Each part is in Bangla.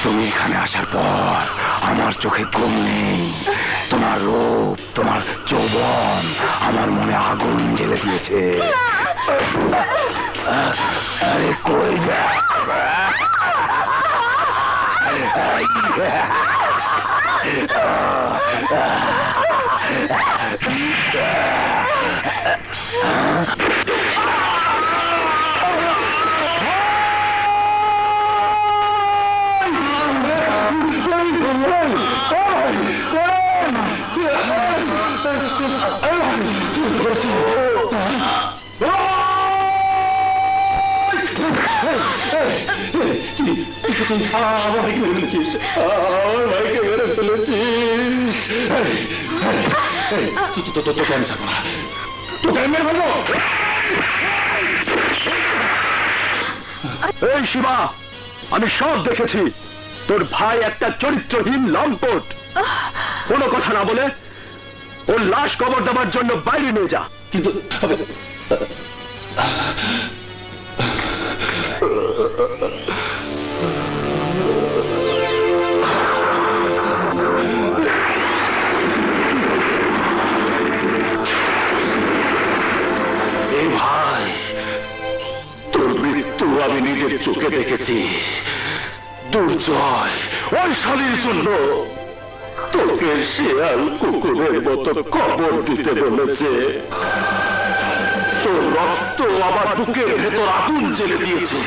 তুমি এখানে আসার পর আমার চোখে ঘুম নেই। তোমার রূপ, তোমার যৌবন আমার মনে আগুন জ্বেলে দিয়েছে। আরে কই যা? আমার ভাইকে মেরে ফেলেছিস, আমার ভাইকে মেরে ফেলেছিস। তোকে আমি ছাড়বো না, তোকে আমি মেরে ফেলবো। এই শিবা, আমি সব দেখেছি। তোর ভাই একটা চরিত্রহীন লম্পট। কোনো কথা না বলে ওর লাশ কবর দেওয়ার জন্য বাইরে নিয়ে যা। কিন্তু এই ভাই, তোর মৃত্যু আমি নিজের চোখে দেখেছি। দুর্জয় ওই শালীর জন্য তোকে শিয়াল কুকুরের মতো কবর দিতে বলেছে। তোর রক্ত আমার বুকের ভেতর আগুন জ্বেলে দিয়েছে।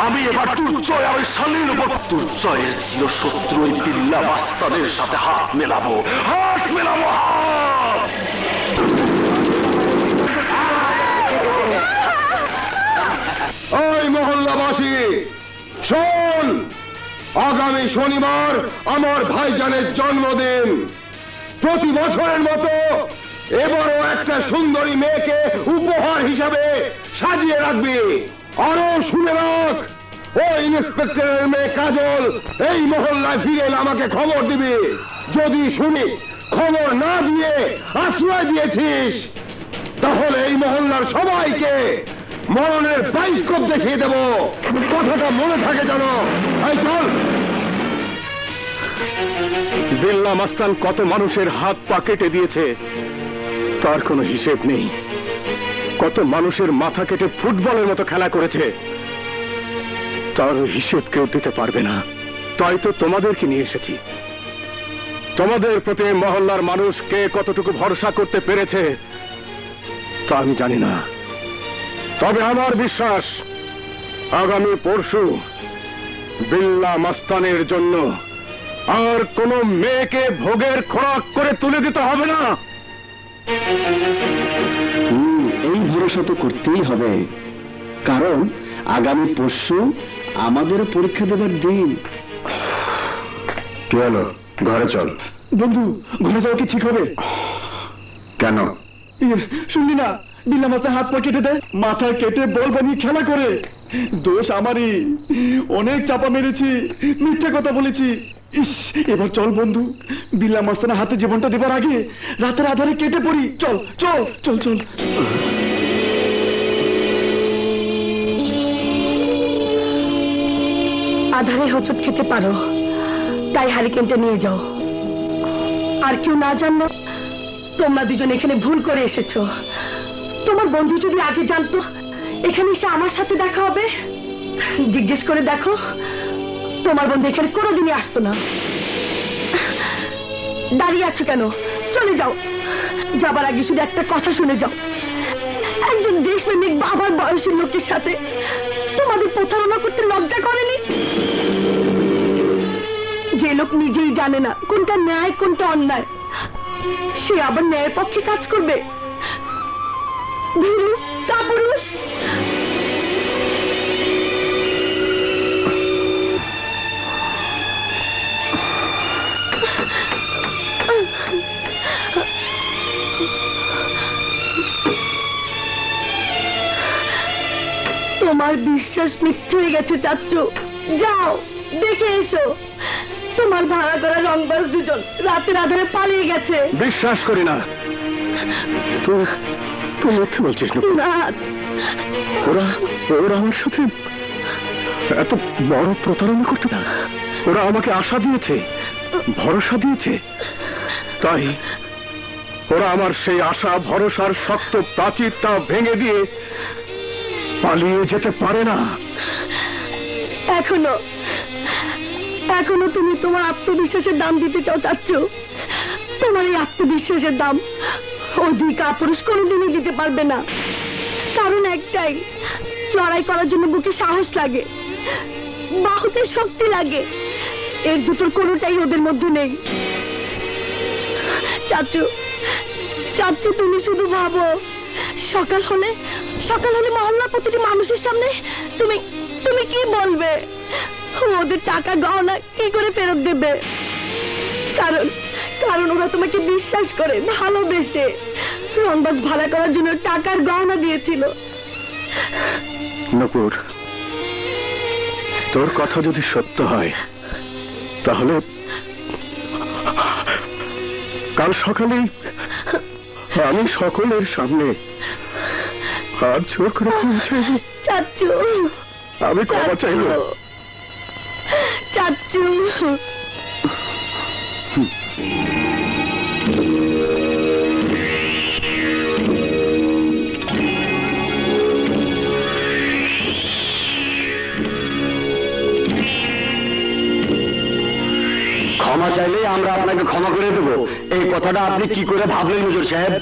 আমি এবার দুর্জয় আর ওই শালীর উপর, দুর্জয়ের চিরশত্রু ওই বিল্লা মাস্তানের সাথে হাত মেলাবো, হাত মেলাবো, হাত। ওই মহল্লাবাসী শোন, আগামী শনিবার আমার ভাইজানের জন্মদিন। প্রতি বছরের মতো এবারও একটা সুন্দরী মেয়েকে উপহার হিসাবে সাজিয়ে রাখবি। আরো শুনে রাখ, ওই ইন্সপেক্টরের মেয়ে কাজল এই মহল্লায় ফিরে এলে আমাকে খবর দিবি। যদি শুনি খবর না দিয়ে আশ্রয় দিয়েছিস, তাহলে এই মহল্লার সবাইকে মরণের বাইস্কোপ দেখিয়ে দেব। কথাটা মনে থাকে যেন। এই চল। বিল্লা মাস্তান কত মানুষের হাত পা কেটে দিয়েছে তার কোনো হিসেব নেই। কত মানুষের মাথা কেটে ফুটবলের মতো খেলা করেছে, তার হিসেব কেউ দিতে পারবে না। তাই তো তোমাদেরকে নিয়ে এসেছি। তোমাদের প্রতি মহল্লার মানুষ কে কতটুকু ভরসা করতে পেরেছে তা আমি জানি না, তবে আমার বিশ্বাস আগামী পরশু বিল্লা মাস্তানের জন্য আর কোনো মেয়েকে ভোগের খোরাক করে তুলে দিতে হবে না। এই ভরসা তো করতেই হবে, কারণ আগামী পরশু আমাদের পরীক্ষা দেবার দিন। কি হলো? ঘরে চল। বন্ধু, ঘরে যাওয়া কি ঠিক হবে? কেন? শুনলি না, বিল্লা মাস্তান হাত পা কেটে দেয়, মাথা কেটে বল বানিয়ে খেলা করে। দোষ আমারই, অনেক চাপা মেরেছি, মিথ্যা কথা বলেছি। ইস, এবার চল বন্ধু, বিল্লা মাস্তানের হাতে জীবনটা দেবার আগে রাতের আধারে কেটে পড়ি। চল চল চল চল। আধারে হোঁচট খেতে পারো, তাই হারিকেনটা নিয়ে যাও। আর কেউ না জানলো তোমরা দুজন এখানে ভুল করে এসেছো। তোমার বন্ধু যদি আগে জানতো এখানে এসে আমার সাথে দেখা হবে, জিজ্ঞেস করে দেখো, তোমার বন্ধু এখানে কোনোদিনই আসতো না। দাঁড়িয়ে আছো কেন? চলে যাও। যাবার আগে শুধু একটা কথা শুনে যাও, একজন দেশপ্রেমিক বাবার বয়সের লোকের সাথে তোমাদের প্রতারণা করতে লজ্জা করেনি? যে লোক নিজেই জানে না কোনটা ন্যায় কোনটা অন্যায়, সে আবার ন্যায়ের পক্ষে কাজ করবে? ভীরু কাপুরুষ। তোমার বিশ্বাস মিথ্যে হয়ে গেছে চাচ্চু। যাও দেখে এসো, তোমার ভাড়া করা রংবাজ দুজন রাতের আধারে পালিয়ে গেছে। বিশ্বাস করি না। তুই মিথ্যে বলছিস না? না, ওরা আমার সাথে এত বড় প্রতারণা করতে না। ওরা আমাকে আশা দিয়েছে, ভরসা দিয়েছে, তাই ওরা আমার সেই আশা ভরসার শক্ত প্রাচীরটা ভেঙে দিয়ে পালিয়ে যেতে পারে না। এখনো এখনো তুমি তোমার আত্মবিশ্বাসের দাম দিতে চাও চাচ্ছো? তোমার এই আত্মবিশ্বাসের দাম অধিক পুরুষ কোনোদিনই দিতে পারবে না। কারণ একটাই, লড়াই করার জন্য বুকে সাহস লাগে, বাহুতে শক্তি লাগে। এর দুটোর কোনোটাই ওদের মধ্যে নেই। চাচু চাচু, তুমি শুধু ভাবো, সকাল হলে মহল্লার প্রতিটি মানুষের সামনে তুমি তুমি কি বলবে? ওদের টাকা গহনা কি করে ফেরত দেবে? কারণ কারণ ওরা তোমাকে বিশ্বাস করে, ভালোবেসে রংবাজ ভাড়া করার জন্য টাকার গহনা দিয়েছিল। নূপুর, তোর কথা যদি সত্য হয় তাহলে কাল সকালেই আমি সকলের সামনে হাত জোর করে ক্ষমা চাইব। চাচু, আমি ক্ষমা চাইব। চাচু, ক্ষমা চাইলে আমরা আপনাকে ক্ষমা করে দেব, এই কথাটা আপনি কি করে ভাবলেন হুজুর সাহেব?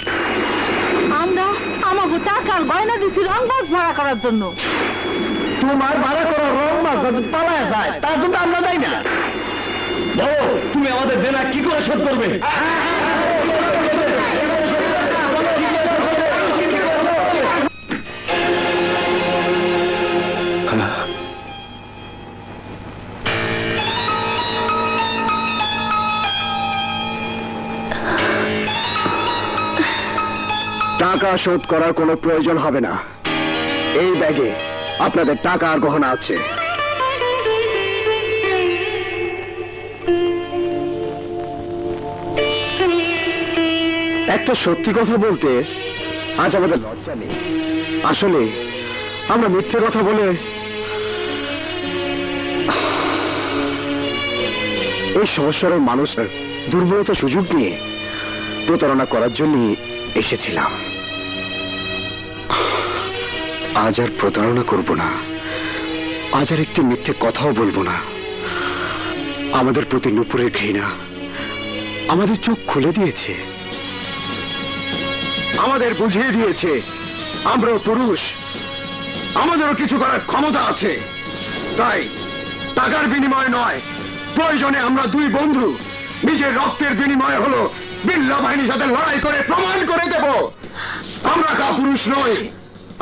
আমরা আমাকে টাকার গয়না দিছি রংবাজ ভাড়া করার জন্য। তোমার ভাড়া করা রংবাজ যদি পালায় যায় তার জন্য আমরা দেয় না। বলো, তুমি আমাদের দেনা কি করে শোধ করবে? টাকা শোধ করার কোনো প্রয়োজন হবে না। এই ব্যাগে আপনাদের টাকা আর গহনা আছে। একটা সত্যি কথা বলতে আজ আমাদের লজ্জা নেই। আসলে আমরা মিথ্যে কথা বলে এই সহস্রের মানুষের দুর্বলতা সুযোগ নিয়ে প্রতারণা করার জন্য এসেছিলাম। আজ আর প্রতারণা করব না, আজ আর একটি মিথ্যে কথাও বলবো না। আমাদের প্রতি নূপুরের ঘৃণা আমাদের চোখ খুলে দিয়েছে, আমাদের বুঝিয়ে দিয়েছে আমরাও পুরুষ, আমাদেরও কিছু করার ক্ষমতা আছে। তাই টাকার বিনিময় নয়, প্রয়োজনে আমরা দুই বন্ধু নিজের রক্তের বিনিময় হলো বিল্লাহ বাহিনীর সাথে লড়াই করে প্রমাণ করে দেব আমরা কাপুরুষ নই,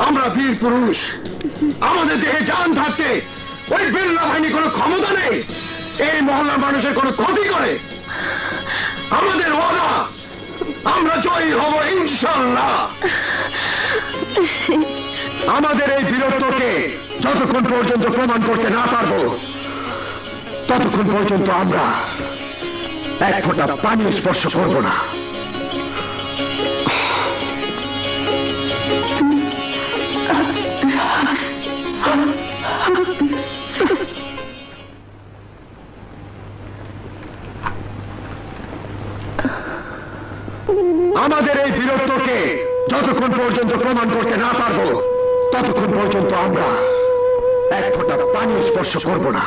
আমরা বীর পুরুষ। আমাদের দেহে জান থাকতে ওই বিল্লাহ বাহিনী কোনো ক্ষমতা নেই এই মহল্লার মানুষের কোনো ক্ষতি করে। আমাদের ওয়াদা, আমরা জয়ী হব ইনশাআল্লাহ। আমাদের এই বীরত্বকে যতক্ষণ পর্যন্ত প্রমাণ করতে না পারবো ততক্ষণ পর্যন্ত আমরা এক ফোঁটা পানি স্পর্শ করব না। আমাদের এই বীরত্বকে যতক্ষণ পর্যন্ত প্রমাণ করতে না পারবো ততক্ষণ পর্যন্ত আমরা এক ফোঁটা পানি স্পর্শ করব না।